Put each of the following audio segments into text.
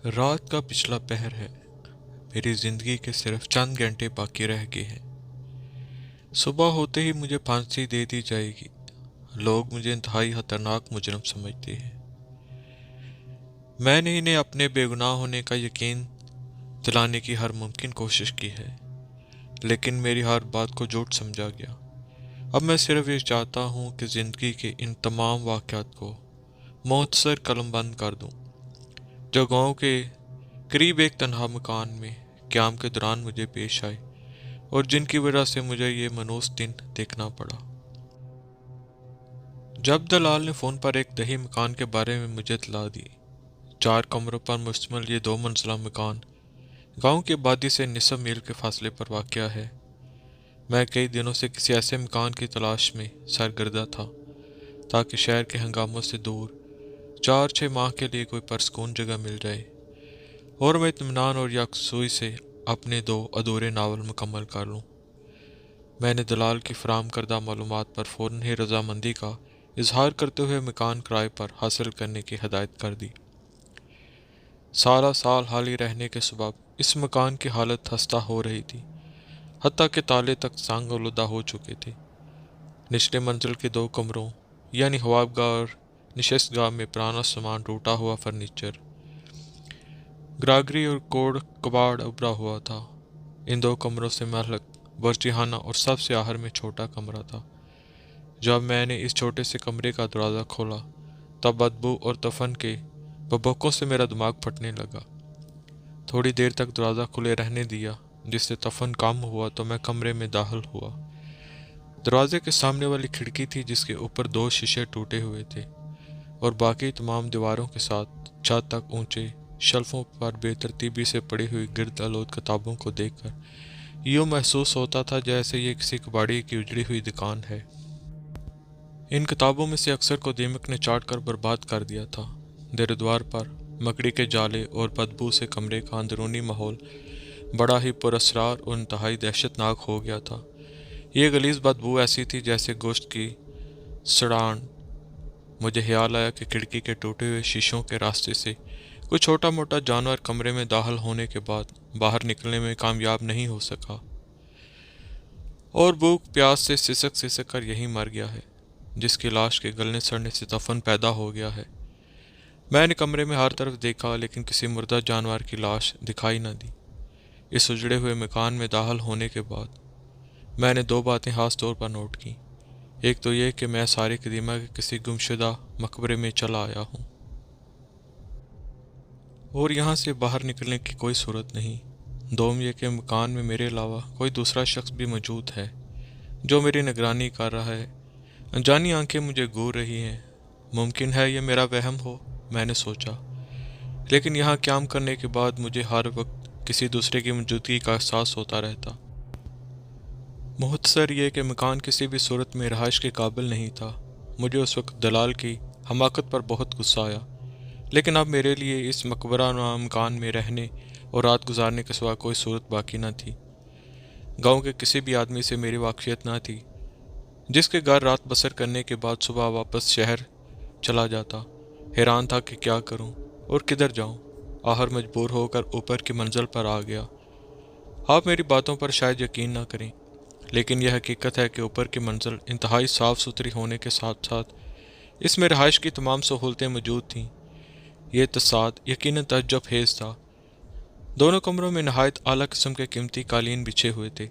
रात का पिछला पहर है। मेरी जिंदगी के सिर्फ चंद घंटे बाकी रह गए हैं। सुबह होते ही मुझे फांसी दे दी जाएगी। लोग मुझे इंतहाई खतरनाक मुजरम समझते हैं। मैंने इन्हें अपने बेगुनाह होने का यकीन दिलाने की हर मुमकिन कोशिश की है, लेकिन मेरी हर बात को झूठ समझा गया। अब मैं सिर्फ ये चाहता हूँ कि जिंदगी के इन तमाम वाक़यात को मुख्तसर कलम बंद कर दूँ, जो गाँव के करीब एक तन्हा मकान में क़याम के दौरान मुझे पेश आए और जिनकी वजह से मुझे ये मनहूस दिन देखना पड़ा। जब दलाल ने फ़ोन पर एक दही मकान के बारे में मुझे इत्तला दी, 4 कमरों पर मुश्तमिल ये 2 मंजिला मकान गांव की आबादी से निसफ मील के फासले पर वाक़या है। मैं कई दिनों से किसी ऐसे मकान की तलाश में सरगर्दा था ताकि शहर के हंगामों से दूर 4-6 माह के लिए कोई परसकून जगह मिल जाए और मैं इत्मीनान और यकसुई से अपने 2 अधूरे नावल मुकम्मल कर लूँ। मैंने दलाल की फराहम करदा मालूमात पर फ़ौरन ही रजामंदी का इजहार करते हुए मकान किराए पर हासिल करने की हदायत कर दी। साला साल हाली रहने के सबब इस मकान की हालत खस्ता हो रही थी, हत्ता के ताले तक संग आलूदा हो चुके थे। निचले मंजिल के 2 कमरों यानी हवाबगाह और नशस्तगाह में पुराना सामान, टूटा हुआ फर्नीचर, ग्रागरी और कोड कबाड़ उभरा हुआ था। इन 2 कमरों से महलक, बर्चिखाना और सबसे आखिर में छोटा कमरा था। जब मैंने इस छोटे से कमरे का दरवाज़ा खोला तब बदबू और तफन के भभक्कों से मेरा दिमाग फटने लगा। थोड़ी देर तक दरवाज़ा खुले रहने दिया, जिससे तफन कम हुआ तो मैं कमरे में दाखिल हुआ। दरवाजे के सामने वाली खिड़की थी जिसके ऊपर 2 शीशे टूटे हुए थे और बाकी तमाम दीवारों के साथ छत तक ऊंचे शेल्फों पर बेतरतीबी से पड़ी हुई गिरद आलोद किताबों को देखकर यूँ महसूस होता था जैसे ये किसी कबाड़ी की उजड़ी हुई दुकान है। इन किताबों में से अक्सर को दीमक ने चाट कर बर्बाद कर दिया था। देर द्वार पर मकड़ी के जाले और बदबू से कमरे का अंदरूनी माहौल बड़ा ही पुरअसरार और इंतहाई दहशतनाक हो गया था। ये गलीज बदबू ऐसी थी जैसे गोश्त की सड़ान। मुझे ख्याल आया कि खिड़की के टूटे हुए शीशों के रास्ते से कोई छोटा मोटा जानवर कमरे में दाखिल होने के बाद बाहर निकलने में कामयाब नहीं हो सका और भूख प्यास से सिसक सिसक कर यहीं मर गया है, जिसकी लाश के गलने सड़ने से दफन पैदा हो गया है। मैंने कमरे में हर तरफ देखा, लेकिन किसी मुर्दा जानवर की लाश दिखाई न दी। इस उजड़े हुए मकान में दाखिल होने के बाद मैंने 2 बातें खास तौर पर नोट की। एक तो ये कि मैं सारी कदीमा के किसी गुमशुदा मकबरे में चला आया हूँ और यहाँ से बाहर निकलने की कोई सूरत नहीं। दोम ये कि मकान में मेरे अलावा कोई दूसरा शख्स भी मौजूद है जो मेरी निगरानी कर रहा है। अनजानी आंखें मुझे घूर रही हैं। मुमकिन है ये मेरा वहम हो, मैंने सोचा, लेकिन यहाँ क़याम करने के बाद मुझे हर वक्त किसी दूसरे की मौजूदगी का एहसास होता रहता। मुख्तसर ये कि मकान किसी भी सूरत में रहाइश के काबिल नहीं था। मुझे उस वक्त दलाल की हमाकत पर बहुत गुस्सा आया, लेकिन अब मेरे लिए इस मकबरा मकान में रहने और रात गुजारने के सिवा कोई सूरत बाकी न थी। गांव के किसी भी आदमी से मेरी वाक़फियत न थी, जिसके घर रात बसर करने के बाद सुबह वापस शहर चला जाता। हैरान था कि क्या करूं और किधर जाऊं। आखिर मजबूर होकर ऊपर की मंजिल पर आ गया। आप मेरी बातों पर शायद यकीन ना करें, लेकिन यह हकीकत है कि ऊपर की मंजिल इंतहाई साफ़ सुथरी होने के साथ साथ इसमें रहाइश की तमाम सहूलतें मौजूद थीं। ये तसाद यकीनन तअज्जुब खेज़ था। दोनों कमरों में नहायत आला किस्म के कीमती कालीन बिछे हुए थे।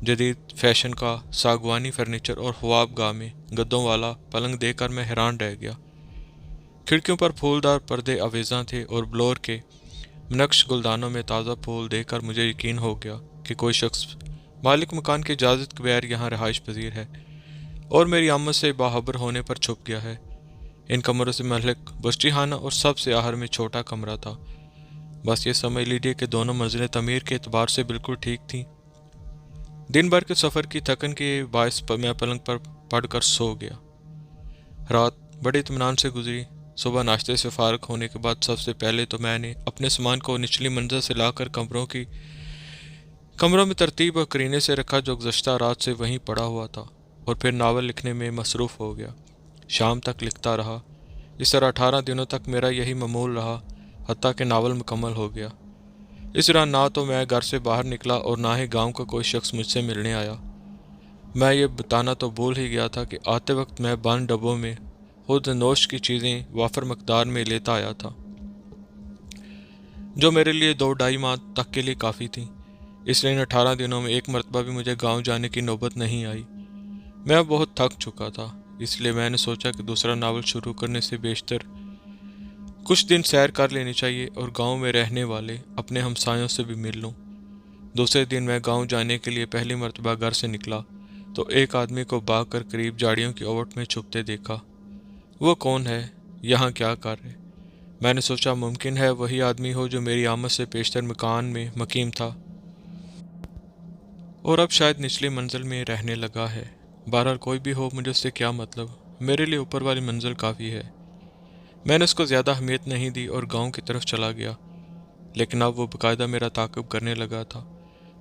जदीद फैशन का सागवानी फर्नीचर और ख्वाबगाह में गद्दों वाला पलंग देखकर मैं हैरान रह गया। खिड़कियों पर फूलदार पर्दे आवेज़ां थे और ब्लोर के नक्श गुलदानों में ताज़ा फूल देखकर मुझे यकीन हो गया कि कोई शख्स मालिक मकान की इजाज़त के बगैर यहाँ रहाइश पजीर है और मेरी आमद से बाखबर होने पर छुप गया है। इन कमरों से महलक, बस्तीखाना और सबसे आखिर में छोटा कमरा था। बस ये समझ लीजिए कि दोनों मंजिलें तमीर के एतबार से बिल्कुल ठीक थीं। दिन भर के सफ़र की थकन के बायस मैं पलंग पर पड़कर सो गया। रात बड़े इत्मीनान से गुजरी। सुबह नाश्ते से फारग होने के बाद सबसे पहले तो मैंने अपने सामान को निचली मंजिल से लाकर कमरों में तरतीब और करीने से रखा जो गुज़श्ता रात से वहीं पड़ा हुआ था, और फिर नावल लिखने में मसरूफ़ हो गया। शाम तक लिखता रहा। इस तरह 18 दिनों तक मेरा यही मामूल रहा। حتیٰ کہ ناول مکمل ہو گیا۔ اس طرح نہ تو میں گھر سے باہر نکلا اور نہ ہی گاؤں کا کوئی شخص مجھ سے ملنے آیا۔ میں یہ بتانا تو بھول ہی گیا تھا کہ آتے وقت میں بند ڈبوں میں خود نوش کی چیزیں وافر مقدار میں لیتا آیا تھا، جو میرے لیے 2-2.5 ماہ تک کے لیے کافی تھی۔ اس لیے ان 18 دنوں میں ایک مرتبہ بھی مجھے گاؤں جانے کی نوبت نہیں آئی۔ میں اب بہت تھک چکا تھا، اس لیے میں نے سوچا کہ دوسرا ناول شروع کرنے سے بیشتر کچھ دن سیر کر لینی چاہیے اور گاؤں میں رہنے والے اپنے ہمسایوں سے بھی مل لوں۔ دوسرے دن میں گاؤں جانے کے لیے پہلی مرتبہ گھر سے نکلا تو ایک آدمی کو بھاگ کر قریب جھاڑیوں کی اوٹ میں چھپتے دیکھا۔ وہ کون ہے؟ یہاں کیا کر رہے؟ میں نے سوچا ممکن ہے وہی آدمی ہو جو میری آمد سے پیشتر مکان میں مقیم تھا اور اب شاید نچلی منزل میں رہنے لگا ہے۔ بہرحال کوئی بھی ہو، مجھے اس سے کیا مطلب، میرے لیے اوپر والی منزل کافی ہے۔ میں نے اس کو زیادہ اہمیت نہیں دی اور گاؤں کی طرف چلا گیا، لیکن اب وہ باقاعدہ میرا تعاقب کرنے لگا تھا۔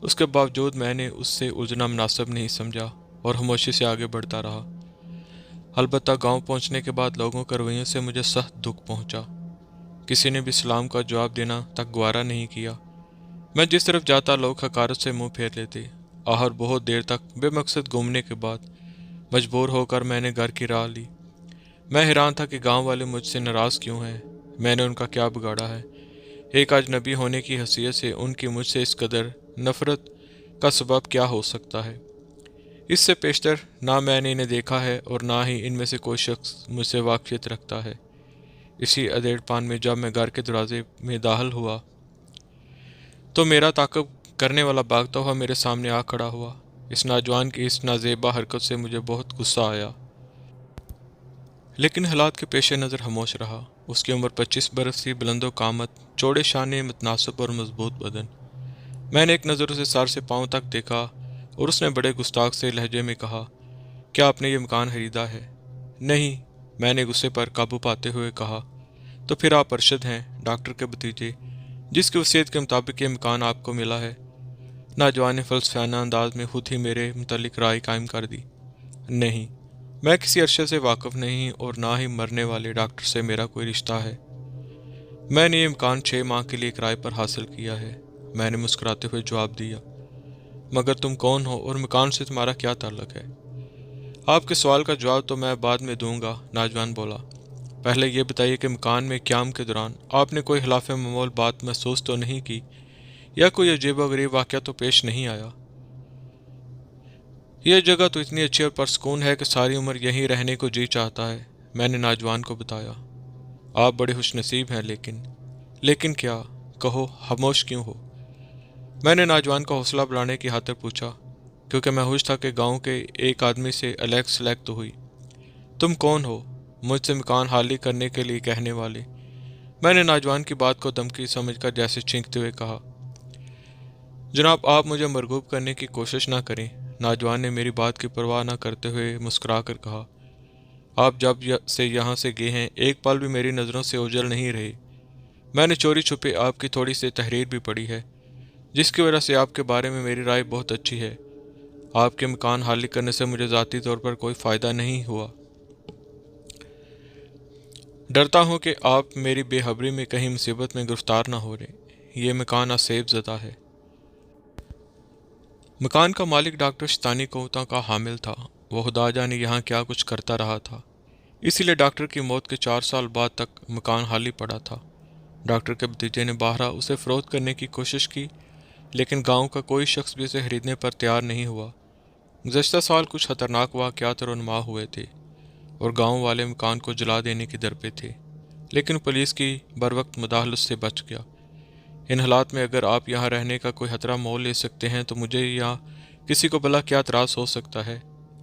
اس کے باوجود میں نے اس سے الجھنا مناسب نہیں سمجھا اور خاموشی سے آگے بڑھتا رہا۔ البتہ گاؤں پہنچنے کے بعد لوگوں کے رویوں سے مجھے سخت دکھ پہنچا۔ کسی نے بھی سلام کا جواب دینا تک گوارا نہیں کیا۔ میں جس طرف جاتا لوگ حقارت سے منہ پھیر لیتے۔ آخر بہت دیر تک بے مقصد گھومنے کے بعد مجبور ہو کر میں نے گھر کی راہ لی۔ میں حیران تھا کہ گاؤں والے مجھ سے ناراض کیوں ہیں۔ میں نے ان کا کیا بگاڑا ہے؟ ایک اجنبی ہونے کی حیثیت سے ان کی مجھ سے اس قدر نفرت کا سبب کیا ہو سکتا ہے؟ اس سے پیشتر نہ میں نے انہیں دیکھا ہے اور نہ ہی ان میں سے کوئی شخص مجھ سے واقفیت رکھتا ہے۔ اسی ادھیڑ پان میں جب میں گھر کے دروازے میں داخل ہوا تو میرا تعاقب کرنے والا بھاگتا ہوا میرے سامنے آ کھڑا ہوا۔ اس نوجوان کی اس نازیبا حرکت سے مجھے بہت غصہ آیا، لیکن حالات کے پیش نظر خاموش رہا۔ اس کی عمر 25 برس تھی، بلند و قامت، چوڑے شانے، متناسب اور مضبوط بدن۔ میں نے ایک نظر اسے سر سے پاؤں تک دیکھا اور اس نے بڑے گستاخ سے لہجے میں کہا، کیا آپ نے یہ مکان خریدا ہے؟ نہیں، میں نے غصے پر قابو پاتے ہوئے کہا۔ تو پھر آپ ارشد ہیں، ڈاکٹر کے بھتیجے، جس کی وصیت کے مطابق یہ مکان آپ کو ملا ہے؟ نوجوان نے فلسفیانہ انداز میں خود ہی میرے متعلق رائے قائم کر دی۔ نہیں، میں کسی ارشد سے واقف نہیں اور نہ ہی مرنے والے ڈاکٹر سے میرا کوئی رشتہ ہے۔ میں نے یہ مکان 6 ماہ کے لیے کرائے پر حاصل کیا ہے، میں نے مسکراتے ہوئے جواب دیا۔ مگر تم کون ہو اور مکان سے تمہارا کیا تعلق ہے؟ آپ کے سوال کا جواب تو میں بعد میں دوں گا، نوجوان بولا۔ پہلے یہ بتائیے کہ مکان میں قیام کے دوران آپ نے کوئی خلاف معمول بات محسوس تو نہیں کی یا کوئی عجیب و غریب واقعہ تو پیش نہیں آیا؟ یہ جگہ تو اتنی اچھی اور پرسکون ہے کہ ساری عمر یہیں رہنے کو جی چاہتا ہے، میں نے نوجوان کو بتایا۔ آپ بڑے خوش نصیب ہیں، لیکن کیا؟ کہو، خاموش کیوں ہو؟ میں نے نوجوان کا حوصلہ بڑھانے کی خاطر پوچھا، کیونکہ میں خوش تھا کہ گاؤں کے ایک آدمی سے الیگ سلیگ تو ہوئی۔ تم کون ہو؟ مجھ سے مکان خالی کرنے کے لیے کہنے والے؟ میں نے نوجوان کی بات کو دھمکی سمجھ کر جیسے چھینکتے ہوئے کہا۔ جناب، آپ مجھے مرغوب کرنے کی کوشش نہ کریں، نوجوان نے میری بات کی پرواہ نہ کرتے ہوئے مسکرا کر کہا۔ آپ جب سے یہاں سے گئے ہیں ایک پل بھی میری نظروں سے اوجھل نہیں رہے۔ میں نے چوری چھپے آپ کی تھوڑی سی تحریر بھی پڑھی ہے، جس کی وجہ سے آپ کے بارے میں میری رائے بہت اچھی ہے۔ آپ کے مکان خالی کرنے سے مجھے ذاتی طور پر کوئی فائدہ نہیں ہوا۔ ڈرتا ہوں کہ آپ میری بے خبری میں کہیں مصیبت میں گرفتار نہ ہو رہے۔ یہ مکان آسیب زدہ ہے۔ مکان کا مالک ڈاکٹر شیطانی قوتوں کا حامل تھا۔ وہ خدا جانے یہاں کیا کچھ کرتا رہا تھا، اسی لیے ڈاکٹر کی موت کے 4 سال بعد تک مکان خالی پڑا تھا۔ ڈاکٹر کے بھتیجے نے بہرحال اسے فروخت کرنے کی کوشش کی، لیکن گاؤں کا کوئی شخص بھی اسے خریدنے پر تیار نہیں ہوا۔ گزشتہ سال کچھ خطرناک واقعات رونما ہوئے تھے اور گاؤں والے مکان کو جلا دینے کی در پہ تھے، لیکن پولیس کی بروقت مداخلت سے بچ گیا۔ ان حالات میں اگر آپ یہاں رہنے کا کوئی خطرہ مول لے سکتے ہیں تو مجھے یا کسی کو بھلا کیا اعتراض ہو سکتا ہے؟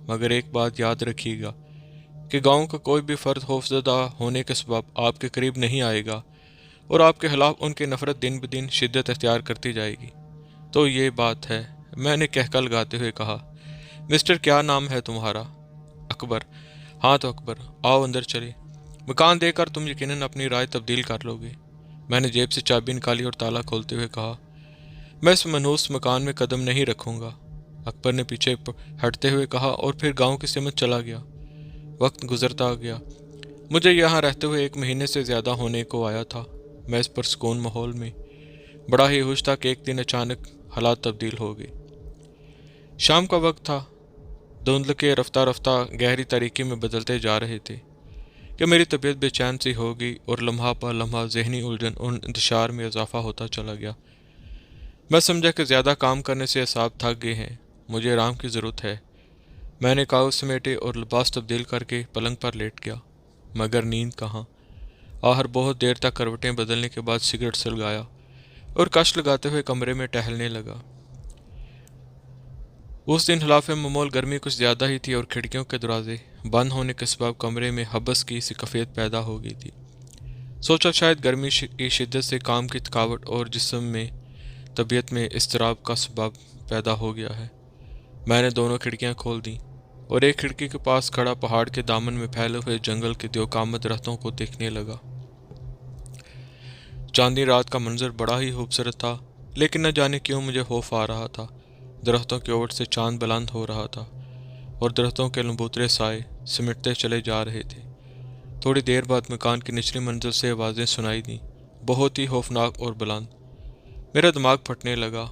مگر ایک بات یاد رکھیے گا کہ گاؤں کا کوئی بھی فرد خوفزدہ ہونے کے سبب آپ کے قریب نہیں آئے گا اور آپ کے خلاف ان کی نفرت دن بدن شدت اختیار کرتی جائے گی۔ تو یہ بات ہے، میں نے کہکل گاتے ہوئے کہا۔ مسٹر، کیا نام ہے تمہارا؟ اکبر۔ ہاں تو اکبر، آؤ اندر چلے۔ مکان دے کر تم یقیناً اپنی رائے تبدیل کر لو گے، میں نے جیب سے چابی نکالی اور تالا کھولتے ہوئے کہا۔ میں اس منحوس مکان میں قدم نہیں رکھوں گا، اکبر نے پیچھے ہٹتے ہوئے کہا اور پھر گاؤں کی سمت چلا گیا۔ وقت گزرتا گیا، مجھے یہاں رہتے ہوئے 1 مہینے سے زیادہ ہونے کو آیا تھا۔ मैं इस पुरसकून माहौल में बड़ा ही खुश था कि एक दिन अचानक हालात तब्दील हो गए। शाम का वक्त था। धुंधल के रफ्ता रफ्ता गहरी तारीकी में बदलते जा रहे थे कि मेरी तबीयत बेचैन सी हो गई और लम्हा पर लम्हा जहनी उलझन और इंतशार में इजाफा होता चला गया। मैं समझा कि ज़्यादा काम करने से असाब थक गए हैं, मुझे आराम की ज़रूरत है। मैंने कागज समेटे और लिबास तब्दील करके पलंग पर लेट गया, मगर नींद कहाँ। आहर बहुत देर तक करवटें बदलने के बाद सिगरेट सुलगाया और कश लगाते हुए कमरे में टहलने लगा। उस दिन खिलाफ मामूल गर्मी कुछ ज़्यादा ही थी और खिड़कियों के दरवाजे बंद होने के सबब कमरे में हबस की सी कफियत पैदा हो गई थी। सोचा शायद गर्मी की शिद्दत से काम की थकावट और जिस्म में तबीयत में इज़्तिराब का सबब पैदा हो गया है। मैंने दोनों खिड़कियां खोल दी और एक खिड़की के पास खड़ा पहाड़ के दामन में फैले हुए जंगल के द्योकामत दरख्तों को देखने लगा। चांदनी रात का मंजर बड़ा ही खूबसूरत था, लेकिन न जाने क्यों मुझे खौफ आ रहा था। दरख्तों की ओट से चांद बुलंद हो रहा था और दरख्तों के लंबूतरे साए सिमटते चले जा रहे थे। थोड़ी देर बाद मकान की निचली मंजिल से आवाज़ें सुनाई दी, बहुत ही खौफनाक और बुलंद। मेरा दिमाग फटने लगा,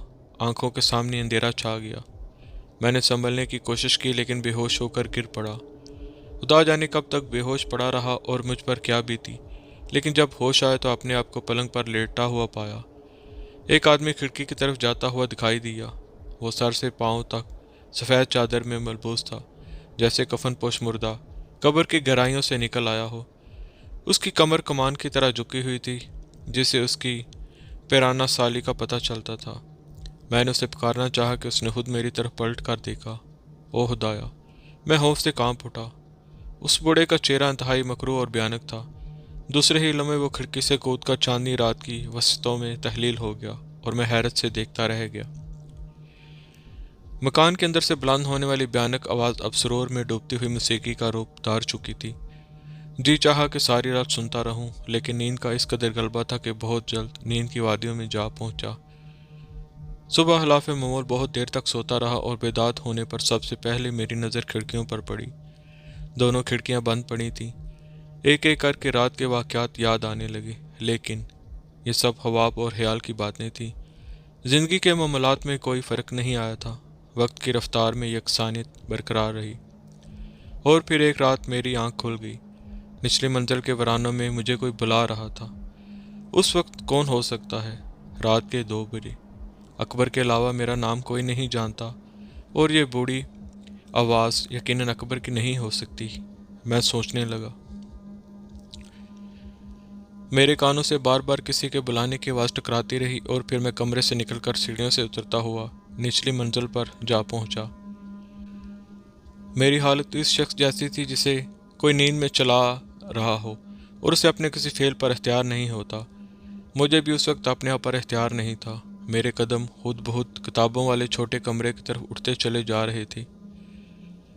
आंखों के सामने अंधेरा छा गया। मैंने संभलने की कोशिश की लेकिन बेहोश होकर गिर पड़ा। खुदा जाने कब तक बेहोश पड़ा रहा और मुझ पर क्या बीती, लेकिन जब होश आया तो अपने आप को पलंग पर लेटा हुआ पाया। एक आदमी खिड़की की तरफ जाता हुआ दिखाई दिया। वो सर से पांव तक सफ़ेद चादर में मलबूस था, जैसे कफन पोश मुर्दा कब्र की गहराइयों से निकल आया हो। उसकी कमर कमान की तरह झुकी हुई थी, जिससे उसकी पैराना साली का पता चलता था। मैंने उसे पुकारना चाहा कि उसने खुद मेरी तरफ पलट कर देखा। ओह खुदाया, मैं खौफ से कांप उठा। उस बूढ़े का चेहरा इंतहाई मकरूह और भयानक था। दूसरे ही लम्हे वो खिड़की से कूद कर चांदनी रात की वसतों में तहलील हो गया और मैं हैरत से देखता रह गया। मकान के अंदर से बुलंद होने वाली भयानक आवाज़ अब सुरूर में डूबती हुई मौसीकी का रूप धार चुकी थी। जी चाहा कि सारी रात सुनता रहूं, लेकिन नींद का इस कदर गलबा था कि बहुत जल्द नींद की वादियों में जा पहुंचा। सुबह खिलाफ मामूल बहुत देर तक सोता रहा और बेदात होने पर सबसे पहले मेरी नज़र खिड़कियों पर पड़ी। दोनों खिड़कियां बंद पड़ी थीं। एक एक करके रात के वाक़यात याद आने लगे, लेकिन ये सब ख्वाब और ख्याल की बातें थीं। ज़िंदगी के मामलात में कोई फ़र्क नहीं आया था। वक्त की रफ्तार में यकसानियत बरकरार रही। और फिर एक रात मेरी आंख खुल गई। निचली मंजिल के वरानों में मुझे कोई बुला रहा था। उस वक्त कौन हो सकता है? रात के 2 बजे। अकबर के अलावा मेरा नाम कोई नहीं जानता और ये बूढ़ी आवाज़ यकीनन अकबर की नहीं हो सकती। मैं सोचने लगा। मेरे कानों से बार बार किसी के बुलाने की आवाज़ टकराती रही और फिर मैं कमरे से निकलकर सीढ़ियों से उतरता हुआ निचली मंजिल पर जा पहुंचा। मेरी हालत इस शख्स जैसी थी जिसे कोई नींद में चला रहा हो और उसे अपने किसी फेल पर इख्तियार नहीं होता। मुझे भी उस वक्त अपने आप पर इख्तियार नहीं था। मेरे कदम खुद बहुत किताबों वाले छोटे कमरे की तरफ उठते चले जा रहे थे।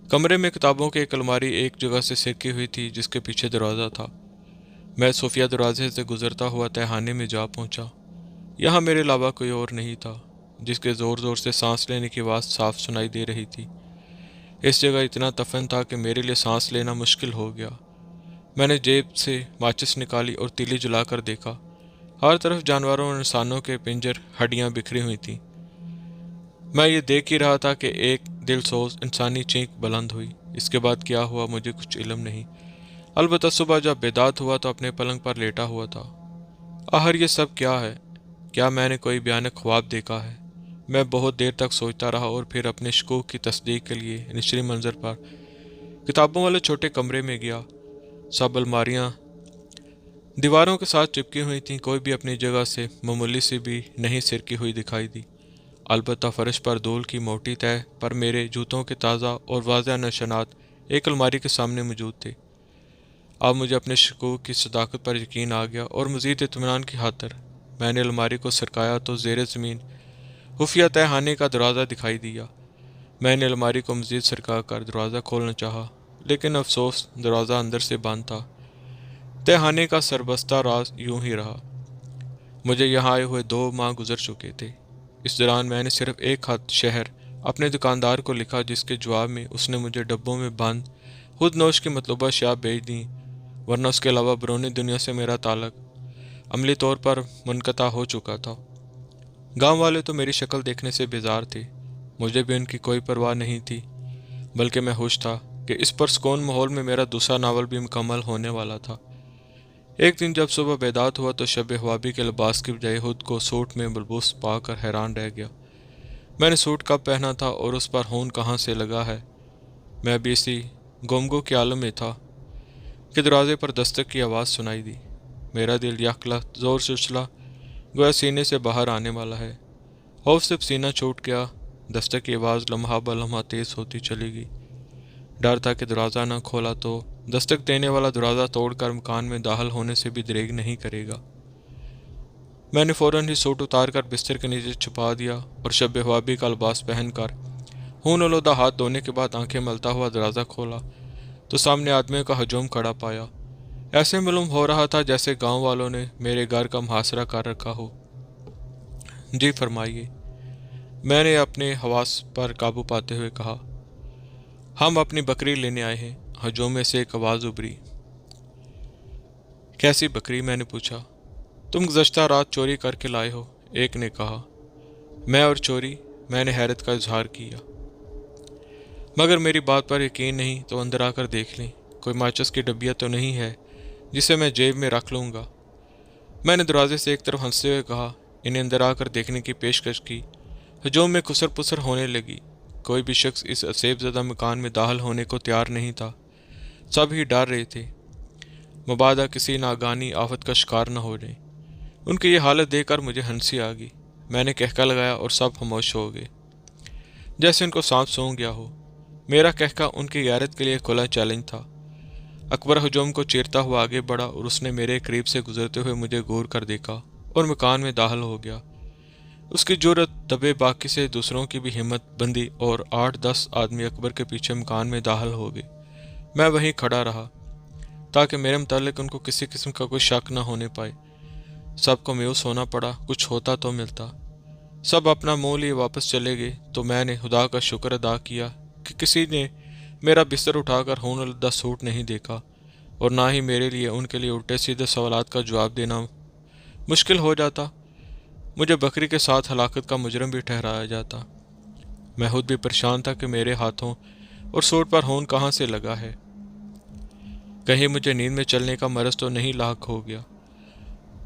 कमरे में किताबों की एक अलमारी एक जगह से सिरकी हुई थी, जिसके पीछे दरवाज़ा था। मैं सोफिया दरवाजे से गुजरता हुआ तहखाने में जा पहुंचा। यहाँ मेरे अलावा कोई और नहीं था, जिसके ज़ोर ज़ोर से सांस लेने की आवाज़ साफ सुनाई दे रही थी। इस जगह इतना तफन था कि मेरे लिए सांस लेना मुश्किल हो गया। मैंने जेब से माचिस निकाली और तीली जलाकर देखा। हर तरफ जानवरों और इंसानों के पिंजर, हड्डियां बिखरी हुई थीं। मैं ये देख ही रहा था कि एक दिलसोज इंसानी चीख बुलंद हुई। इसके बाद क्या हुआ मुझे कुछ इल्म नहीं। अलबत्ता सुबह जब बेदात हुआ तो अपने पलंग पर लेटा हुआ था। आखिर ये सब क्या है? क्या मैंने कोई भयानक ख्वाब देखा है? मैं बहुत देर तक सोचता रहा और फिर अपने शकूक की तस्दीक के लिए निचली मंजिल पर किताबों वाले छोटे कमरे में गया। सब अलमारियां दीवारों के साथ चिपकी हुई थीं। कोई भी अपनी जगह से मामूली सी भी नहीं सिरकी हुई दिखाई दी। अलबत्ता फर्श पर धूल की मोटी तह पर मेरे जूतों के ताज़ा और वाज़ेह निशानात एक अलमारी के सामने मौजूद थे। अब मुझे अपने शकूक की सदाकत पर यकीन आ गया और मज़ीद इत्मीनान की खातिर मैंने अलमारी को सरकाया तो ज़ेर ज़मीन खुफिया तहखाने का दरवाज़ा दिखाई दिया। मैंने अलमारी को मज़ीद सरका कर दरवाज़ा खोलना चाहा, लेकिन अफसोस दरवाज़ा अंदर से बंद था। तहखाने का सरबस्ता राज यूं ही रहा। मुझे यहाँ आए हुए 2 माह गुजर चुके थे। इस दौरान मैंने सिर्फ एक खत शहर अपने दुकानदार को लिखा, जिसके जवाब में उसने मुझे डब्बों में बंद खुद नोश की मतलूबा अशिया भेज दी, वरना उसके अलावा बैरूनी दुनिया से मेरा ताल्लुक अमली तौर पर मुनक़ता हो चुका था। गांव वाले तो मेरी शक्ल देखने से बेजार थे, मुझे भी उनकी कोई परवाह नहीं थी, बल्कि मैं खुश था कि इस पुरसुकून माहौल में मेरा दूसरा नावल भी मुकम्मल होने वाला था। एक दिन जब सुबह बेदात हुआ तो शब ख्वाबी के लिबास की बजाय खुद को सूट में मलबूस पाकर हैरान रह गया। मैंने सूट कब पहना था और उस पर खून कहाँ से लगा है। मैं भी इसी गुमगो के आलम में था कि दरवाजे पर दस्तक की आवाज़ सुनाई दी। मेरा दिल यकलख्त ज़ोर से उछला, गोया सीने से बाहर आने वाला है। खौफ से सीना छूट गया। दस्तक की आवाज़ लम्हा ब लम्हा तेज़ होती चली गई। डर था कि दरवाज़ा न खोला तो दस्तक देने वाला दरवाज़ा तोड़कर मकान में दाखिल होने से भी दरेग नहीं करेगा। मैंने फ़ौरन ही सूट उतार कर बिस्तर के नीचे छुपा दिया और शब ख्वाबी का लिबास पहनकर खून आलूदा हाथ धोने के बाद आंखें मलता हुआ दरवाज़ा खोला तो सामने आदमियों का हजूम खड़ा पाया। ऐसे मालूम हो रहा था जैसे गांव वालों ने मेरे घर का मुहासरा कर रखा हो। जी फरमाइए, मैंने अपने हवास पर काबू पाते हुए कहा। हम अपनी बकरी लेने आए हैं। हजूम में से एक आवाज़ उभरी। कैसी बकरी? मैंने पूछा। तुम गुज़श्ता रात चोरी करके लाए हो, एक ने कहा। मैं और चोरी? मैंने हैरत का इजहार किया। मगर मेरी बात पर यकीन नहीं तो अंदर आकर देख लें, कोई माचिस की डब्बिया तो नहीं है जिसे मैं जेब में रख लूँगा। मैंने दरवाजे से एक तरफ हंसते हुए कहा। इन्हें अंदर आकर देखने की पेशकश की। हजूम में खुसर पुसर होने लगी। कोई भी शख्स इस असेबज़दा मकान में दाखिल होने को तैयार नहीं था। सब ही डर रहे थे, मबादा किसी नागानी आफत का शिकार न हो जाए। उनकी ये हालत देखकर मुझे हंसी आ गई। मैंने कहका लगाया और सब खामोश हो गए, जैसे उनको सांप सूंघ गया हो। मेरा कहका उनकी गैरत के लिए खुला चैलेंज था। अकबर हजूम को चीरता हुआ आगे बढ़ा और उसने मेरे करीब से गुजरते हुए मुझे गौर कर देखा और मकान में दाखिल हो गया। उसकी जुर्रत दबे बाकी से दूसरों की भी हिम्मत बंदी और 8-10 आदमी अकबर के पीछे मकान में दाखिल हो गए। मैं वहीं खड़ा रहा ताकि मेरे मुतालिक उनको किसी किस्म का कोई शक न होने पाए। सबको मायूस होना पड़ा, कुछ होता तो मिलता। सब अपना मुंह लिए वापस चले गए तो मैंने खुदा का शुक्र अदा किया कि किसी ने मेरा बिस्तर उठाकर खून आलूदा सूट नहीं देखा और ना ही मेरे लिए उनके लिए उल्टे सीधे सवालात का जवाब देना मुश्किल हो जाता। मुझे बकरी के साथ हलाकत का मुजरम भी ठहराया जाता। मैं खुद भी परेशान था कि मेरे हाथों और सूट पर खून कहाँ से लगा है। कहीं मुझे नींद में चलने का मरज तो नहीं लाक हो गया।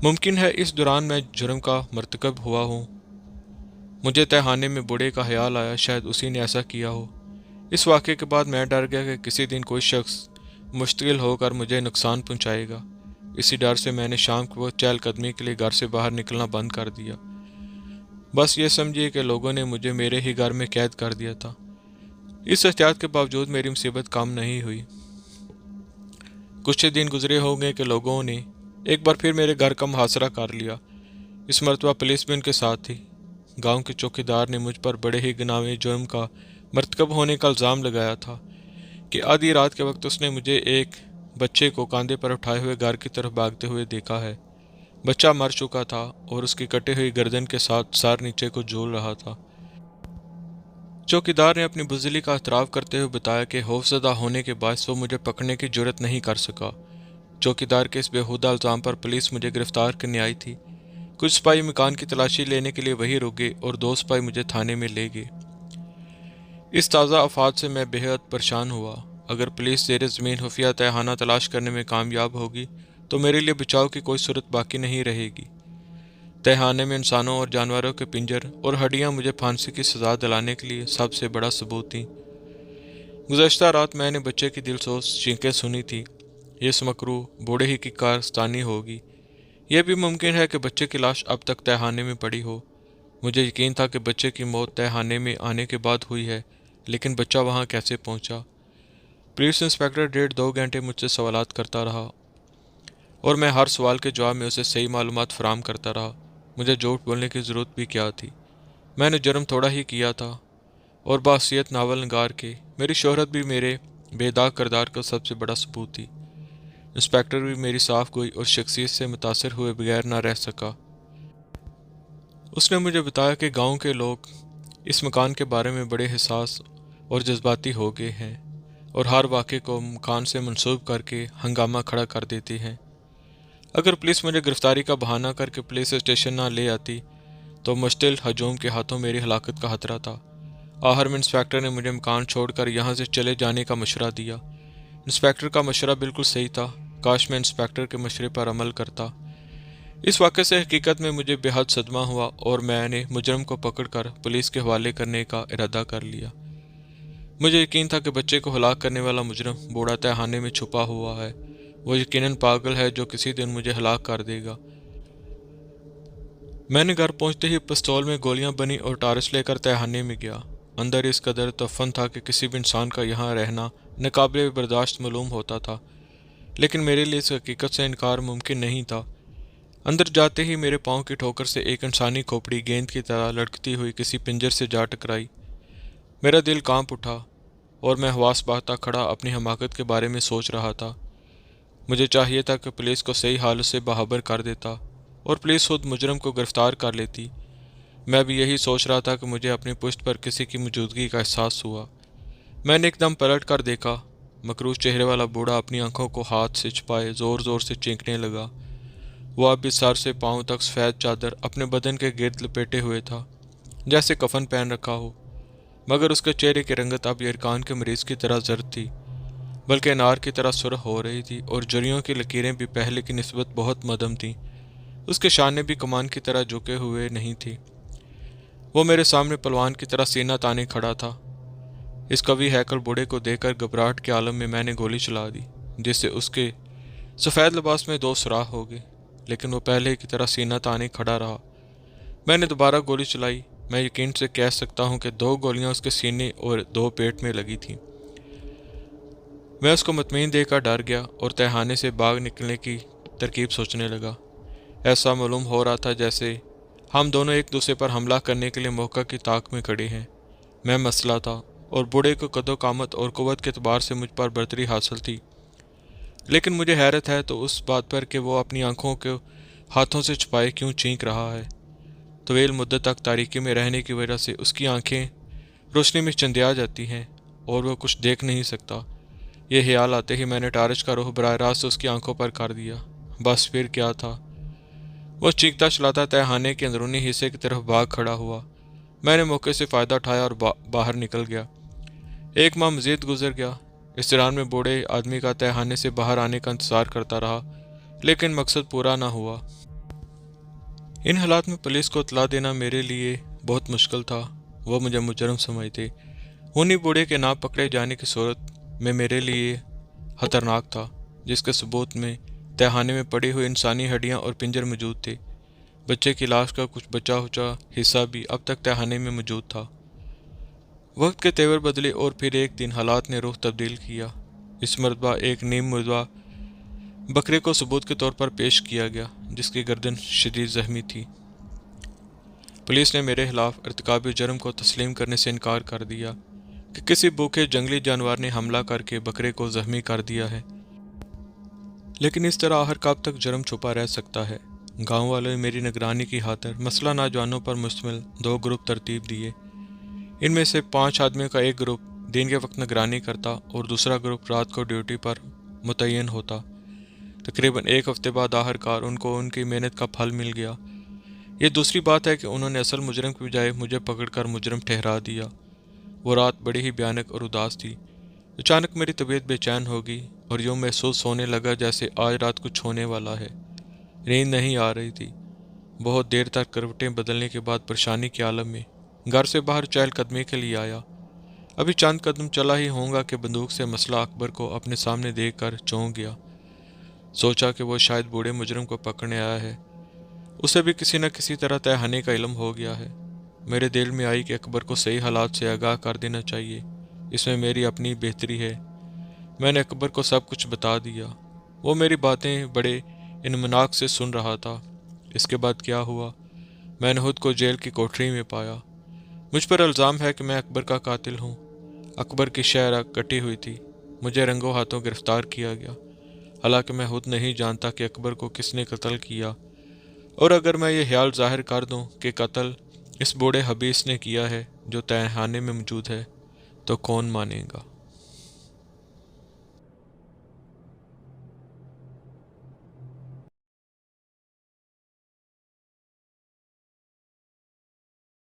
मुमकिन है इस दौरान मैं जुर्म का मर्तकब हुआ हूँ। मुझे तहखाने में बूढ़े का ख्याल आया, शायद उसी ने ऐसा किया हो। इस वाक़े के बाद मैं डर गया कि किसी दिन कोई शख्स मुश्तगिल होकर मुझे नुकसान पहुँचाएगा। इसी डर से मैंने शाम को चहलकदमी के लिए घर से बाहर निकलना बंद कर दिया। बस ये समझिए कि लोगों ने मुझे मेरे ही घर में कैद कर दिया था। इस एहतियात के बावजूद मेरी मुसीबत कम नहीं हुई। कुछ ही दिन गुजरे हो गए कि लोगों ने एक बार फिर मेरे घर का मुहासरा कर लिया। इस मरतबा पुलिस भी उनके साथ थी। गांव के चौकीदार ने मुझ पर बड़े ही गुनाह जुर्म का मरतकब होने का इल्ज़ाम लगाया था कि आधी रात के वक्त उसने मुझे एक बच्चे को कांधे पर उठाए हुए घर की तरफ भागते हुए देखा है। बच्चा मर चुका था और उसकी कटी हुई गर्दन के साथ सर नीचे को झूल रहा था। चौकीदार ने अपनी बुज़दिली का एतराफ़ करते हुए बताया कि खौफज़दा होने के बायस वो मुझे पकड़ने की जुर्रत नहीं कर सका। चौकीदार के इस बेहुदा इल्ज़ाम पर पुलिस मुझे गिरफ्तार करने आई थी। कुछ सिपाही मकान की तलाशी लेने के लिए वहीं रुक गए और 2 सिपाही मुझे थाने में ले गए। इस ताज़ा आफात से मैं बेहद परेशान हुआ। अगर पुलिस ज़ेर ज़मीन खुफिया तहखाना तलाश करने में कामयाब होगी तो मेरे लिए बचाव की कोई सूरत बाकी नहीं रहेगी। तहखाने में इंसानों और जानवरों के पिंजर और हड्डियाँ मुझे फांसी की सज़ा दिलाने के लिए सबसे बड़ा सबूत थी। गुज़श्ता रात मैंने बच्चे की दिलसोज चीखें सुनी थी। ये समकरू बूढ़े ही की कारस्तानी होगी। यह भी मुमकिन है कि बच्चे की लाश अब तक तहखाने में पड़ी हो। मुझे यकीन था कि बच्चे की मौत तहखाने में आने के बाद हुई है, लेकिन बच्चा वहाँ कैसे पहुँचा? पुलिस इंस्पेक्टर 1.5-2 घंटे मुझसे सवालात करता रहा और मैं हर सवाल के जवाब में उसे सही मालूमात फराहम करता रहा। मुझे झूठ बोलने की ज़रूरत भी क्या थी? मैंने जुर्म थोड़ा ही किया था और बासियत नावल नगार के मेरी शोहरत भी मेरे बेदाग किरदार का सबसे बड़ा सबूत थी। इंस्पेक्टर भी मेरी साफ गोई और शख्सियत से मुतासर हुए बगैर न रह सका। उसने मुझे बताया कि गांव के लोग इस मकान के बारे में बड़े हिसास और जज्बाती हो गए हैं और हर वाक़े को मकान से मंसूब करके हंगामा खड़ा कर देते हैं। अगर पुलिस मुझे गिरफ्तारी का बहाना करके पुलिस स्टेशन ना ले आती तो मुश्तिल हजूम के हाथों मेरी हलाकत का खतरा था। आखिर में इंस्पेक्टर ने मुझे मकान छोड़कर यहाँ से चले जाने का मशवरा दिया। इंस्पेक्टर का मशवरा बिल्कुल सही था। काश मैं इंस्पेक्टर के मशवरे पर अमल करता। इस वाक़े से हकीकत में मुझे बेहद सदमा हुआ और मैंने मुजरम को पकड़कर पुलिस के हवाले करने का इरादा कर लिया। मुझे यकीन था कि बच्चे को हलाक करने वाला मुजरम बूढ़ा तहखाने में छुपा हुआ है। वो यकीनन पागल है जो किसी दिन मुझे हलाक कर देगा। मैंने घर पहुंचते ही पिस्तौल में गोलियां बनी और टारस लेकर तहखाने में गया। अंदर इस कदर तफन था कि किसी भी इंसान का यहाँ रहना नाकाबिले बर्दाश्त मालूम होता था, लेकिन मेरे लिए इस हकीकत से इनकार मुमकिन नहीं था। अंदर जाते ही मेरे पाँव की ठोकर से एक इंसानी खोपड़ी गेंद की तरह लटकती हुई किसी पिंजर से जा टकराई। मेरा दिल कांप उठा और मैं हवास बाता खड़ा अपनी हमाकत के बारे में सोच रहा था। मुझे चाहिए था कि पुलिस को सही हालत से बाखबर कर देता और पुलिस खुद मुजरम को गिरफ्तार कर लेती। मैं भी यही सोच रहा था कि मुझे अपनी पुश्त पर किसी की मौजूदगी का एहसास हुआ। मैंने एकदम पलट कर देखा। मकरूज चेहरे वाला बूढ़ा अपनी आंखों को हाथ से छुपाए ज़ोर ज़ोर से चीखने लगा। वह अभी सर से पांव तक सफ़ेद चादर अपने बदन के गिर्द लपेटे हुए था, जैसे कफन पहन रखा हो, मगर उसके चेहरे की रंगत अब इरकान के मरीज़ की तरह जर्द थी, बल्कि अनार की तरह सुर्ख हो रही थी और जरियों की लकीरें भी पहले की निस्बत बहुत मदम थीं। उसके शाने भी कमान की तरह झुके हुए नहीं थी। वो मेरे सामने पलवान की तरह सीना ताने खड़ा था। इस कवि हैकल बूढ़े को देखकर घबराहट के आलम में मैंने गोली चला दी, जिससे उसके सफ़ेद लिबास में 2 सुराख हो गए, लेकिन वो पहले की तरह सीना ताने खड़ा रहा। मैंने दोबारा गोली चलाई। मैं यकीन से कह सकता हूँ कि 2 गोलियाँ उसके सीने और 2 पेट में लगी थीं। मैं उसको मुतमईन देखकर डर गया और तहखाने से भाग निकलने की तरकीब सोचने लगा। ऐसा मालूम हो रहा था जैसे हम दोनों एक दूसरे पर हमला करने के लिए मौका की ताक में खड़े हैं। मैं मसला था और बूढ़े को कदो कामत और कुव्वत के एतबार से मुझ पर बरतरी हासिल थी, लेकिन मुझे हैरत है तो उस बात पर कि वो अपनी आंखों को हाथों से छुपाए क्यों चीख रहा है। तवील मुद्दत तक तारीकी में रहने की वजह से उसकी आंखें रोशनी में चंदिया जाती हैं और वह कुछ देख नहीं सकता। ये ख्याल आते ही मैंने टारच का रुख बराह रास्त उसकी आंखों पर कर दिया। बस फिर क्या था, वो चीखता चलाता तहखाने के अंदरूनी हिस्से की तरफ भाग खड़ा हुआ। मैंने मौके से फ़ायदा उठाया और बाहर निकल गया। 1 माह मज़ीद गुजर गया। इस दौरान में बूढ़े आदमी का तहखाने से बाहर आने का इंतज़ार करता रहा, लेकिन मकसद पूरा ना हुआ। इन हालात में पुलिस को इत्तला देना मेरे लिए बहुत मुश्किल था। वह मुझे मुजरम समझते। उन्हीं बूढ़े के ना पकड़े जाने की सूरत में मेरे लिए खतरनाक था, जिसके सबूत में तहखाने में पड़ी हुई इंसानी हड्डियां और पिंजर मौजूद थे। बच्चे की लाश का कुछ बचा हुआ हिस्सा भी अब तक तहखाने में मौजूद था। वक्त के तेवर बदले और फिर एक दिन हालात ने रुख तब्दील किया। इस मरतबा एक नीम मुर्दा बकरे को सबूत के तौर पर पेश किया गया, जिसकी गर्दन शदीद जख्मी थी। पुलिस ने मेरे खिलाफ इर्तिकाबी जुर्म को तस्लीम करने से इनकार कर दिया कि किसी भूखे जंगली जानवर ने हमला करके बकरे को जख्मी कर दिया है, लेकिन इस तरह आखिर कब तक जुर्म छुपा रह सकता है। गांव वालों ने मेरी निगरानी की खातिर मसला नौजवानों पर मुश्तमिल 2 ग्रुप तरतीब दिए। इनमें से 5 आदमियों का एक ग्रुप दिन के वक्त निगरानी करता और दूसरा ग्रुप रात को ड्यूटी पर मुतय्यन होता। तकरीबन 1 हफ्ते बाद आखिरकार उनको उनकी मेहनत का फल मिल गया। ये दूसरी बात है कि उन्होंने असल मुजरम की बजाय मुझे पकड़कर मुजरम ठहरा दिया। वो रात बड़ी ही भयानक और उदास थी। अचानक मेरी तबीयत बेचैन हो गई और यूँ महसूस होने लगा जैसे आज रात कुछ होने वाला है। नींद नहीं आ रही थी। बहुत देर तक करवटें बदलने के बाद परेशानी के आलम में घर से बाहर चहलकदमी के लिए आया। अभी चंद कदम चला ही होऊंगा कि बंदूक से मसला अकबर को अपने सामने देखकर चौंक गया। सोचा कि वो शायद बूढ़े मुजरम को पकड़ने आया है। उसे भी किसी न किसी तरह तहखाने का इल्म हो गया है। मेरे दिल में आई कि अकबर को सही हालात से आगाह कर देना चाहिए। इसमें मेरी अपनी बेहतरी है। मैंने अकबर को सब कुछ बता दिया। वो मेरी बातें बड़े इन्मनाक से सुन रहा था। इसके बाद क्या हुआ, मैंने खुद को जेल की कोठरी में पाया। मुझ पर इल्ज़ाम है कि मैं अकबर का कातिल हूँ। अकबर की शहरा कटी हुई थी। मुझे रंगों हाथों गिरफ्तार किया गया, हालांकि मैं खुद नहीं जानता कि अकबर को किसने कत्ल किया। और अगर मैं ये ख्याल जाहिर कर दूँ कि कत्ल इस बूढ़े हबीस ने किया है जो तहखाने में मौजूद है, तो कौन मानेगा।